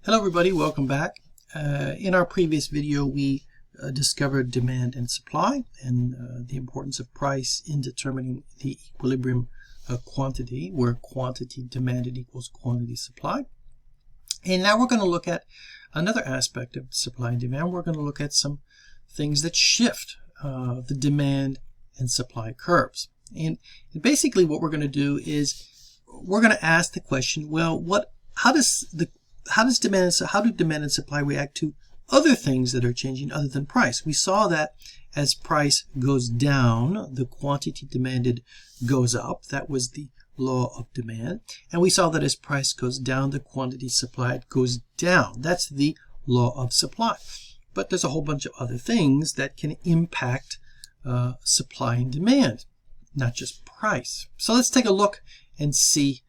Hello everybody, welcome back. In our previous video we discovered demand and supply and the importance of price in determining the equilibrium quantity, where quantity demanded equals quantity supplied. And now we're going to look at another aspect of supply and demand. We're going to look at some things that shift the demand and supply curves. And basically what we're going to do is we're going to ask the question, well, how do demand and supply react to other things that are changing other than price? We saw that as price goes down, the quantity demanded goes up. That was the law of demand. And we saw that as price goes down, the quantity supplied goes down. That's the law of supply. But there's a whole bunch of other things that can impact supply and demand, not just price. So let's take a look and see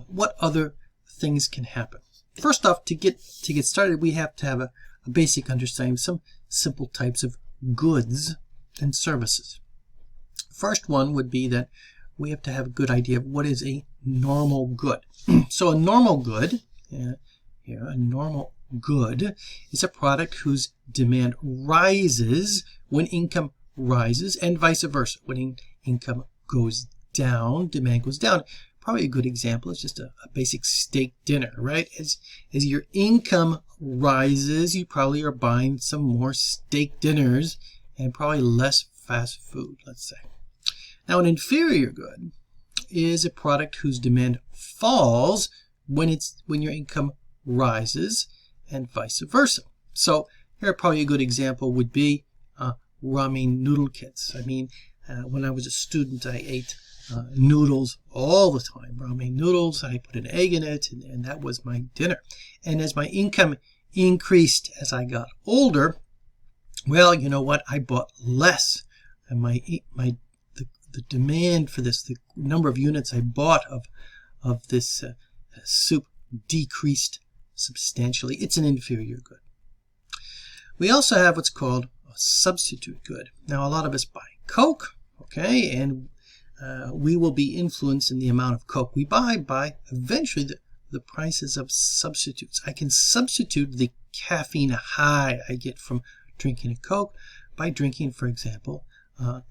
what other things can happen. First off, to get started, we have to have a basic understanding of some simple types of goods and services. First one would be that we have to have a good idea of what is a normal good. So a normal good, a normal good is a product whose demand rises when income rises, and vice versa. When income goes down, demand goes down. Probably a good example is just a basic steak dinner, right? As your income rises, you probably are buying some more steak dinners and probably less fast food, let's say. Now, an inferior good is a product whose demand falls when your income rises, and vice versa. So here probably a good example would be ramen noodle kits. I mean, when I was a student, I ate noodles all the time, ramen noodles. I put an egg in it, and that was my dinner. And as my income increased as I got older, well, you know what? I bought less, and the demand for this, the number of units I bought of this soup decreased substantially. It's an inferior good. We also have what's called a substitute good. Now, a lot of us buy Coke, okay, and we will be influenced in the amount of Coke we buy by eventually the prices of substitutes. I can substitute the caffeine high I get from drinking a Coke by drinking, for example, a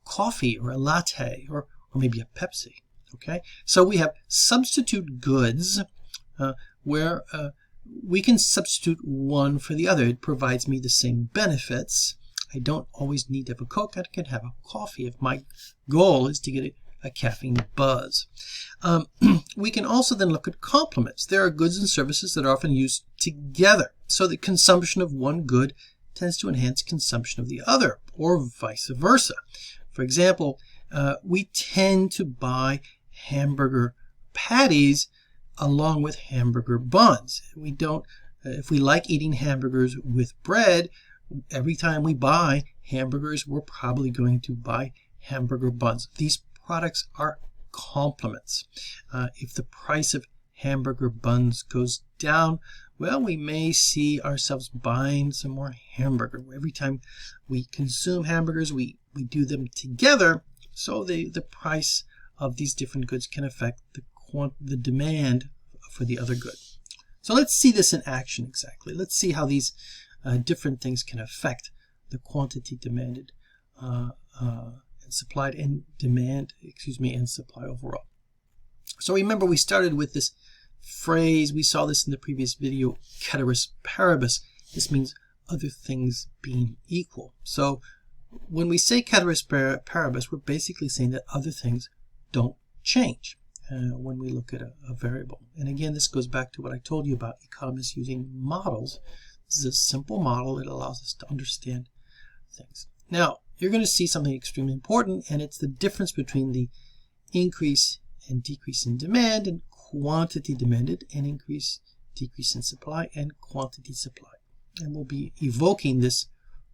coffee or a latte or maybe a Pepsi. Okay, so we have substitute goods where we can substitute one for the other. It provides me the same benefits. I don't always need to have a Coke. I can have a coffee if my goal is to get a caffeine buzz. We can also then look at complements. There are goods and services that are often used together. So the consumption of one good tends to enhance consumption of the other, or vice versa. For example, we tend to buy hamburger patties along with hamburger buns. We don't, if we like eating hamburgers with bread, every time we buy hamburgers, we're probably going to buy hamburger buns. These products are complements. If the price of hamburger buns goes down, well, we may see ourselves buying some more hamburger. Every time we consume hamburgers, we do them together, so the price of these different goods can affect the demand for the other good. So let's see this in action exactly. Let's see how these different things can affect the quantity demanded and supplied, and and supply overall. So remember, we started with this phrase. We saw this in the previous video, Cataract Parabus. This means other things being equal. So when we say Cataract Parabus, we're basically saying that other things don't change when we look at a variable. And again, this goes back to what I told you about economists using models. This is a simple model. It allows us to understand things. Now, you're going to see something extremely important, and it's the difference between the increase and decrease in demand and quantity demanded, and increase, decrease in supply, and quantity supplied. And we'll be evoking this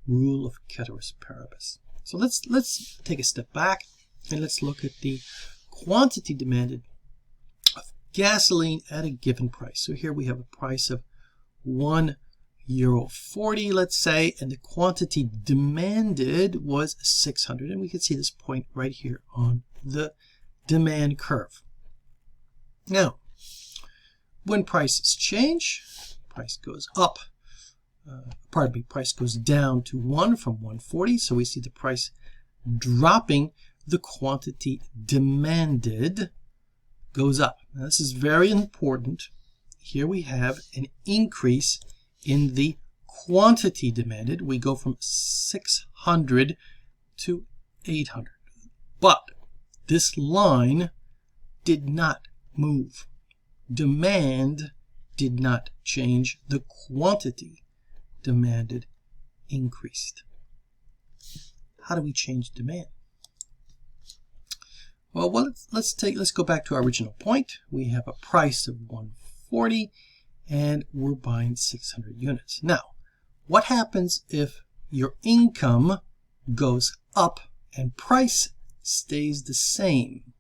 rule of Cataract Parabus. So let's take a step back and let's look at the quantity demanded of gasoline at a given price. So here we have a price of €1.40, let's say, and the quantity demanded was 600, and we can see this point right here on the demand curve. Now, when prices change, price goes up. Price goes down to 1 from 140. So we see the price dropping. The quantity demanded goes up. Now, this is very important. Here we have an increase in the quantity demanded. We go from 600 to 800. But this line did not move. Demand did not change. The quantity demanded increased. How do we change demand? Well, let's go back to our original point. We have a price of 140 and we're buying 600 units. Now, what happens if your income goes up and price stays the same?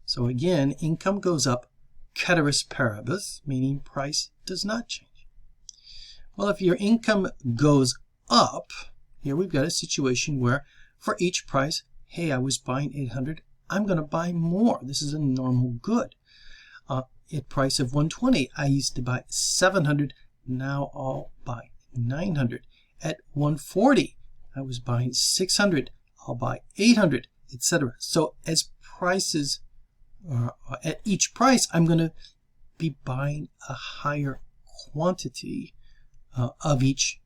So again, income goes up, Cataract Parabus, meaning price does not change. Well, if your income goes up, here we've got a situation where for each price, hey, I was buying 800, I'm going to buy more. This is a normal good. At price of 120, I used to buy 700, now I'll buy 900. At 140, I was buying 600, I'll buy 800, etc. So as prices, at each price, I'm going to be buying a higher quantity of each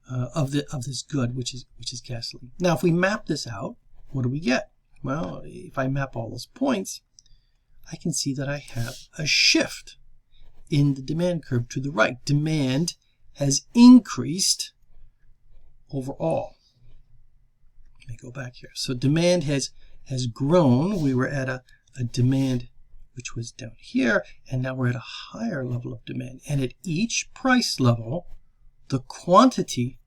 of this good, which is gasoline. Now, if we map this out, what do we get? Well, if I map all those points, I can see that I have a shift in the demand curve to the right. Demand has increased overall. Let me go back here. So demand has grown. We were at a demand which was down here, and now we're at a higher level of demand. And at each price level, the quantity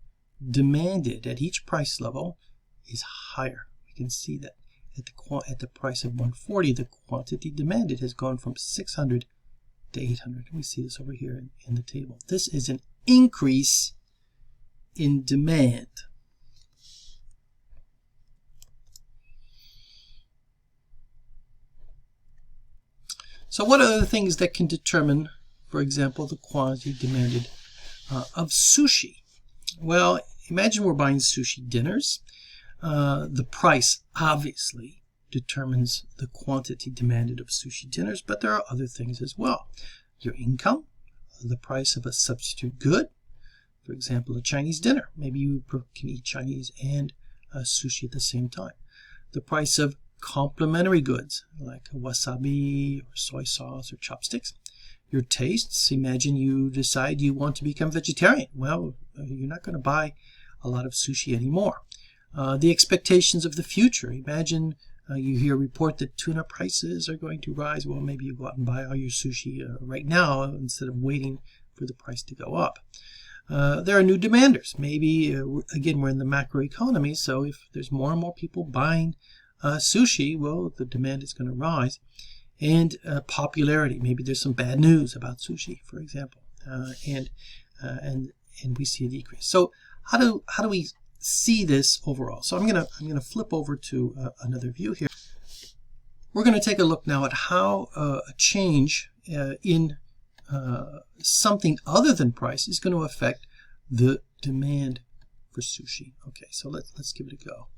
demanded at each price level is higher. We can see that at the price of 140, the quantity demanded has gone from 600 to 800. We see this over here in the table. This is an increase in demand. So what are the things that can determine, for example, the quantity demanded of sushi? Well, imagine we're buying sushi dinners. The price obviously determines the quantity demanded of sushi dinners, but there are other things as well. Your income, the price of a substitute good, for example, a Chinese dinner. Maybe you can eat Chinese and sushi at the same time. The price of complementary goods like wasabi or soy sauce or chopsticks. Your tastes, imagine you decide you want to become vegetarian. Well, you're not going to buy a lot of sushi anymore. The expectations of the future. Imagine you hear a report that tuna prices are going to rise. Well, maybe you go out and buy all your sushi right now instead of waiting for the price to go up. There are new demanders. Maybe, again, we're in the macroeconomy, so if there's more and more people buying sushi, well, the demand is going to rise. And popularity. Maybe there's some bad news about sushi, for example, and we see a decrease. So how do we see this overall? So I'm gonna flip over to another view here. We're going to take a look now at how a change in something other than price is going to affect the demand for sushi. Okay, so let's give it a go.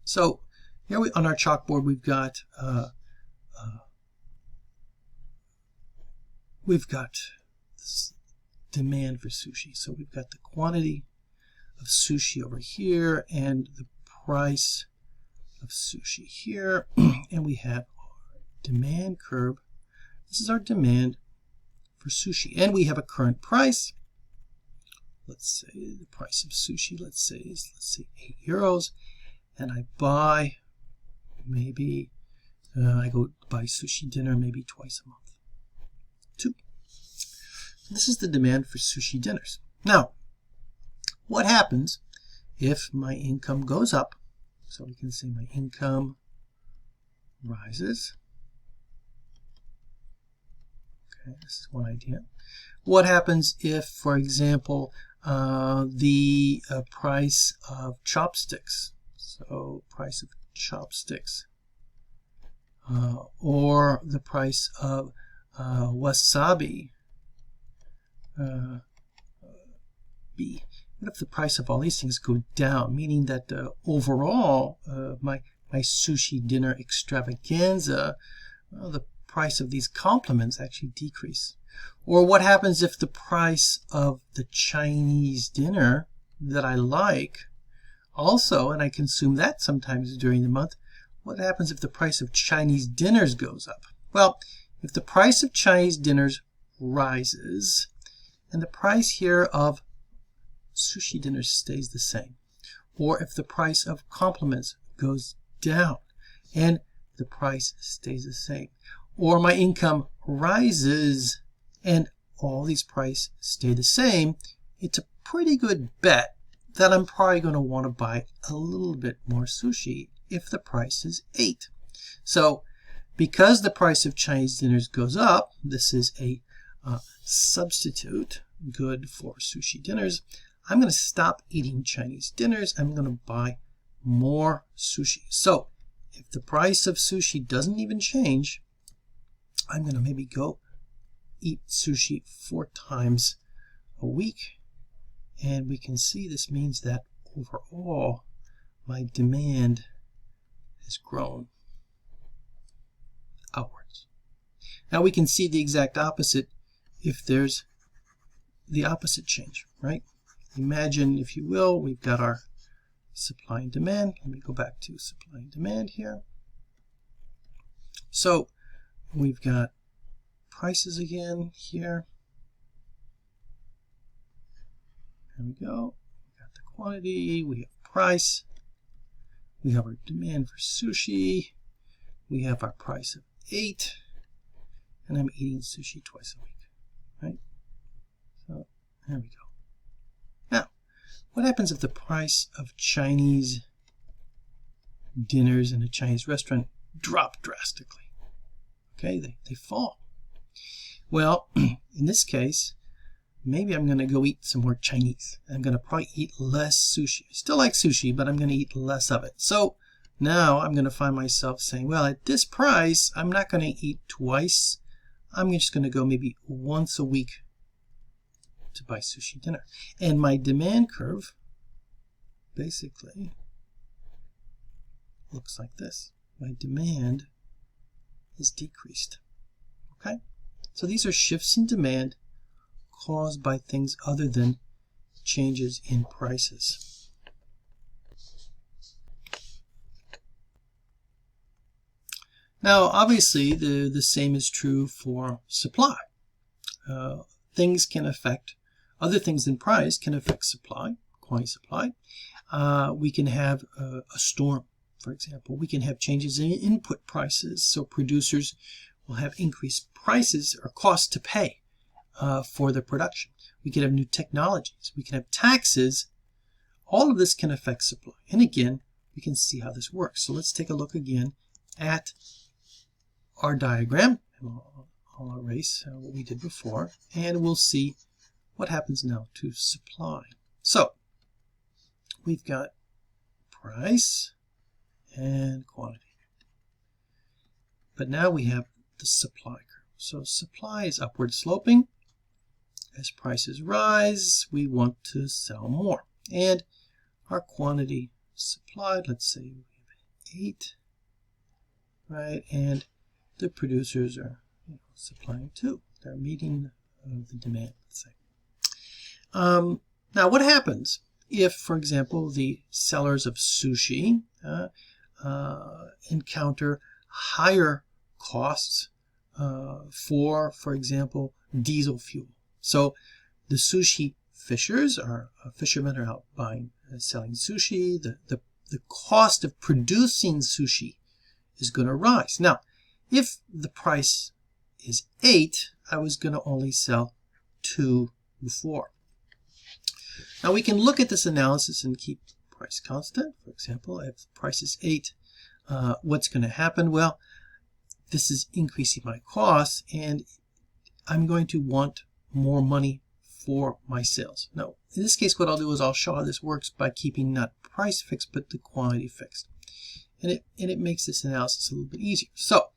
So here on our chalkboard we've got this demand for sushi. So we've got the quantity of sushi over here and the price of sushi here, and we have our demand curve. This is our demand for sushi, and we have a current price. Let's say the price of sushi, let's say 8 euros, and I buy maybe I go buy sushi dinner maybe twice a month. 2. This is the demand for sushi dinners. Now, what happens if my income goes up? So we can say my income rises. Okay, this is one idea. What happens if, for example, the price of chopsticks, so price of chopsticks, or the price of wasabi be? What if the price of all these things go down, meaning that overall my sushi dinner extravaganza, the price of these compliments actually decrease? Or what happens if the price of the Chinese dinner that I like also, and I consume that sometimes during the month, what happens if the price of Chinese dinners goes up? Well, if the price of Chinese dinners rises and the price here of sushi dinners stays the same, or if the price of compliments goes down and the price stays the same, or my income rises and all these prices stay the same, it's a pretty good bet that I'm probably going to want to buy a little bit more sushi if the price is 8. So because the price of Chinese dinners goes up, this is a substitute good for sushi dinners. I'm going to stop eating Chinese dinners. I'm going to buy more sushi. So if the price of sushi doesn't even change, I'm going to maybe go eat sushi 4 times a week. And we can see this means that overall my demand has grown outwards. Now we can see the exact opposite if there's the opposite change, right? Imagine, if you will, we've got our supply and demand. Let me go back to supply and demand here. So we've got prices again here. There we go. We've got the quantity, we have price, we have our demand for sushi, we have our price of 8, and I'm eating sushi twice a week, right? So there we go. Now, what happens if the price of Chinese dinners in a Chinese restaurant drop drastically? Okay, they fall. Well, in this case, maybe I'm going to go eat some more Chinese. I'm going to probably eat less sushi. I still like sushi, but I'm going to eat less of it. So now I'm going to find myself saying, well, at this price, I'm not going to eat twice. I'm just going to go maybe once a week to buy sushi dinner. And my demand curve basically looks like this. My demand is decreased. Okay? So these are shifts in demand caused by things other than changes in prices. Now, obviously, the same is true for supply. Things can affect, other things than price can affect supply, quantity supply. We can have a storm, for example. We can have changes in input prices, so producers will have increased prices or costs to pay for the production. We can have new technologies. We can have taxes. All of this can affect supply. And again, we can see how this works. So let's take a look again at our diagram. I'll erase what we did before, and we'll see what happens now to supply. So we've got price and quantity. But now we have the supply curve. So supply is upward sloping. As prices rise, we want to sell more. And our quantity supplied, let's say we have 8, right? And the producers are supplying 2. They're meeting the demand, let's say. Now, what happens if, for example, the sellers of sushi encounter higher costs for example, diesel fuel? So the sushi fishermen are out buying, selling sushi. The cost of producing sushi is going to rise. Now, if the price is 8, I was going to only sell 2 before. Now we can look at this analysis and keep price constant. For example, if the price is 8, what's going to happen? Well, this is increasing my costs, and I'm going to want more money for my sales. Now, in this case, what I'll do is I'll show how this works by keeping not price fixed, but the quantity fixed. And it makes this analysis a little bit easier. So,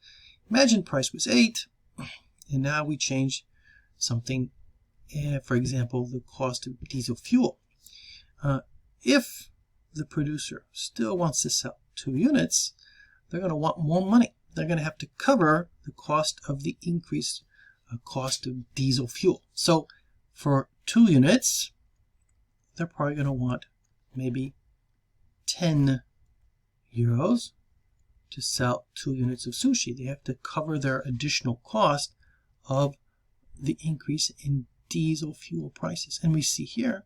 imagine price was 8, and now we change something for example, the cost of diesel fuel. If the producer still wants to sell 2 units, they're going to want more money. They're going to have to cover the cost of the increased cost of diesel fuel. So for 2 units, they're probably going to want maybe 10 euros to sell 2 units of sushi. They have to cover their additional cost of the increase in diesel fuel prices. And we see here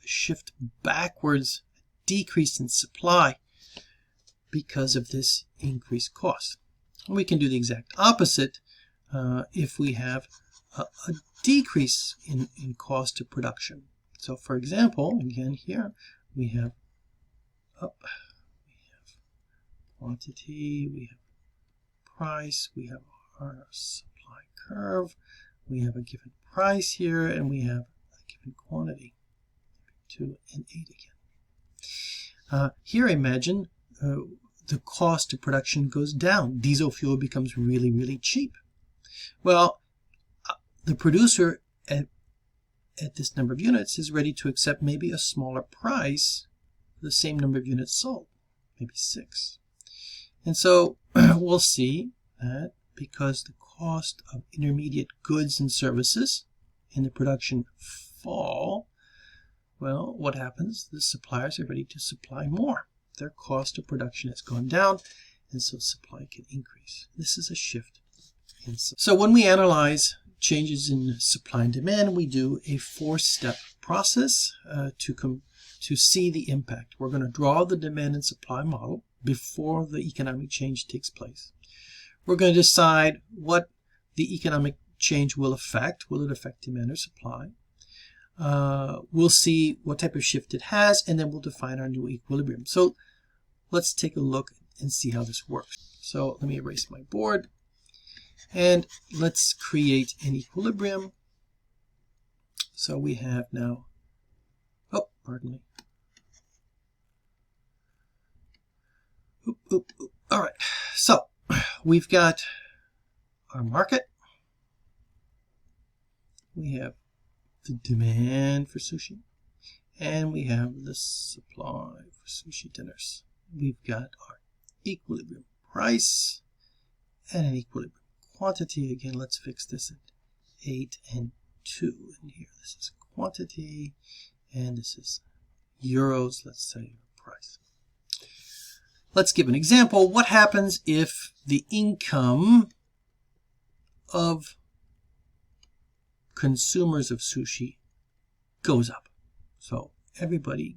a shift backwards, a decrease in supply because of this increased cost. And we can do the exact opposite if we have a decrease in cost of production. So for example, again here we have quantity, we have price, we have our supply curve, we have a given price here, and we have a given quantity, 2 and 8 again. Here imagine the cost of production goes down. Diesel fuel becomes really, really cheap. Well, the producer at this number of units is ready to accept maybe a smaller price for the same number of units sold, maybe 6. And so we'll see that because the cost of intermediate goods and services in the production fall, well, what happens? The suppliers are ready to supply more. Their cost of production has gone down, and so supply can increase. This is a shift in supply. So when we analyze changes in supply and demand, we do a 4-step process to see the impact. We're going to draw the demand and supply model before the economic change takes place. We're going to decide what the economic change will affect. Will it affect demand or supply? We'll see what type of shift it has, and then we'll define our new equilibrium. So let's take a look and see how this works. So let me erase my board, and let's create an equilibrium. So we have now, oh, pardon me. All right, so we've got our market. We have the demand for sushi, and we have the supply for sushi dinners. We've got our equilibrium price and an equilibrium quantity. Again, let's fix this at 8 and 2. And here, this is quantity, and this is euros, let's say, price. Let's give an example. What happens if the income of consumers of sushi goes up? So everybody,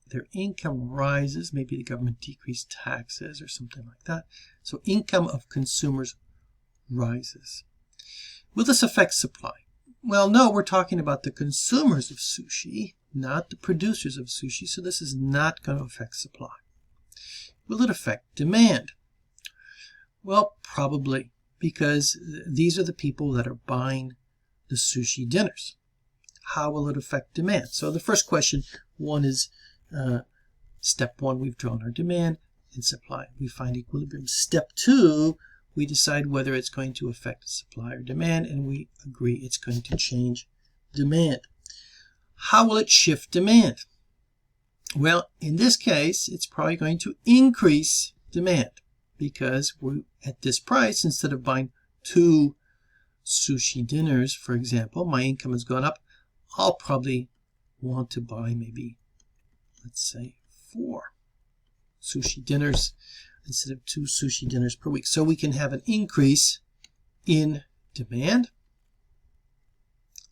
their income rises. Maybe the government decreased taxes or something like that. So income of consumers rises. Will this affect supply? Well, no, we're talking about the consumers of sushi, not the producers of sushi. So this is not going to affect supply. Will it affect demand? Well, probably, because these are the people that are buying the sushi dinners. How will it affect demand? So the first question, one is step 1, we've drawn our demand and supply. We find equilibrium. Step 2, we decide whether it's going to affect supply or demand, and we agree it's going to change demand. How will it shift demand? Well, in this case, it's probably going to increase demand because we're at this price, instead of buying 2 sushi dinners, for example, my income has gone up. I'll probably want to buy maybe, let's say, 4 sushi dinners instead of 2 sushi dinners per week. So we can have an increase in demand.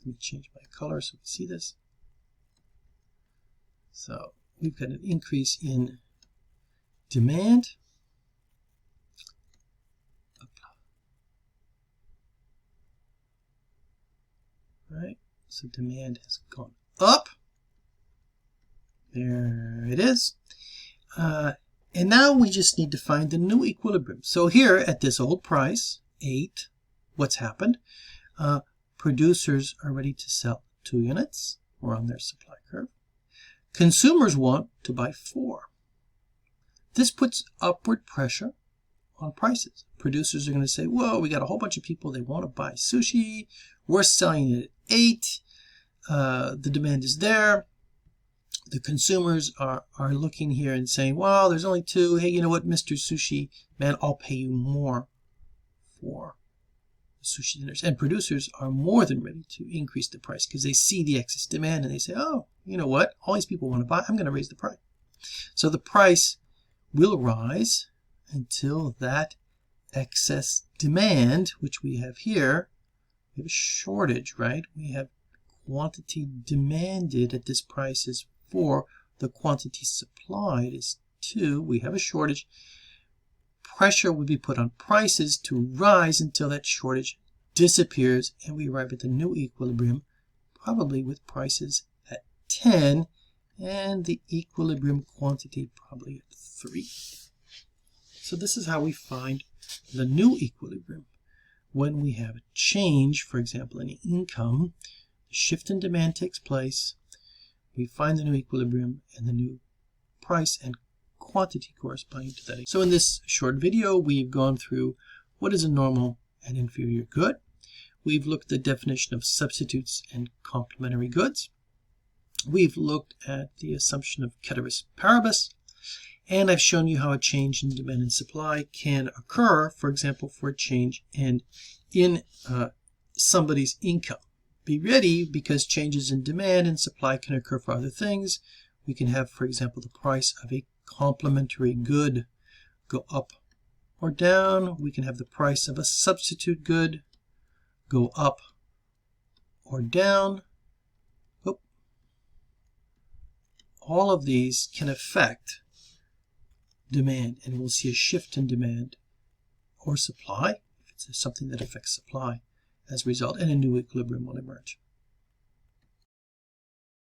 Let me change my color so we see this. So we've got an increase in demand. Right, so demand has gone up. There it is. And now we just need to find the new equilibrium. So here at this old price, 8, what's happened? Producers are ready to sell 2 units. We're on their supply curve. Consumers want to buy 4. This puts upward pressure on prices. Producers are going to say, whoa, we got a whole bunch of people, they want to buy sushi. We're selling it at 8. the demand is there. The consumers are looking here and saying, well, there's only two. Hey, you know what, Mr. Sushi Man, I'll pay you more for sushi dinners. And producers are more than ready to increase the price because they see the excess demand and they say, oh, you know what, all these people want to buy, I'm going to raise the price. So the price will rise until that excess demand, which we have here, we have a shortage, right? We have quantity demanded at this price is 4. The quantity supplied is 2. We have a shortage. Pressure would be put on prices to rise until that shortage disappears and we arrive at the new equilibrium, probably with prices at 10 and the equilibrium quantity probably at 3. So this is how we find the new equilibrium. When we have a change, for example, in income, the shift in demand takes place, we find the new equilibrium and the new price and quantity corresponding to that. So in this short video, we've gone through what is a normal and inferior good. We've looked at the definition of substitutes and complementary goods. We've looked at the assumption of Cataract Parabus. And I've shown you how a change in demand and supply can occur, for example, for a change in somebody's income. Be ready because changes in demand and supply can occur for other things. We can have, for example, the price of a complementary good go up or down. We can have the price of a substitute good go up or down. All of these can affect demand, and we'll see a shift in demand or supply, if it's something that affects supply as a result, and a new equilibrium will emerge.